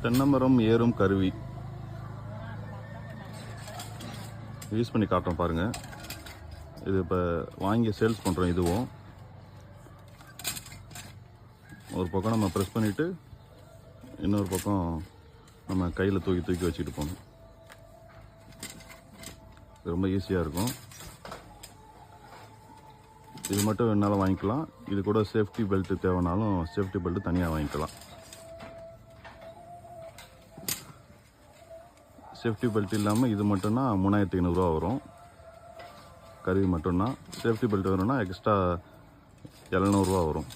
தென்னைமரம் ஏறும் கருவி யூஸ் பண்ணி காட்டுறோம் பாருங்கள். இது இப்போ வாங்கி சேல்ஸ் பண்ணுறோம். இதுவும் ஒரு பக்கம் நம்ம ப்ரெஸ் பண்ணிவிட்டு இன்னொரு பக்கம் நம்ம கையில் தூக்கி வச்சுட்டு போகணும். இது ரொம்ப ஈஸியாக இருக்கும். இது மட்டும் என்னால் வாங்கிக்கலாம். இது கூட சேஃப்டி பெல்ட்டு தேவைனாலும் சேஃப்டி பெல்ட்டு தனியாக வாங்கிக்கலாம். சேஃப்டி பெல்ட் இல்லாமல் இது மட்டும்னா 3500 வரும். கருவி மட்டும்னா. சேஃப்டி பெல்ட் வேணும்னா எக்ஸ்ட்ரா 700 வரும்.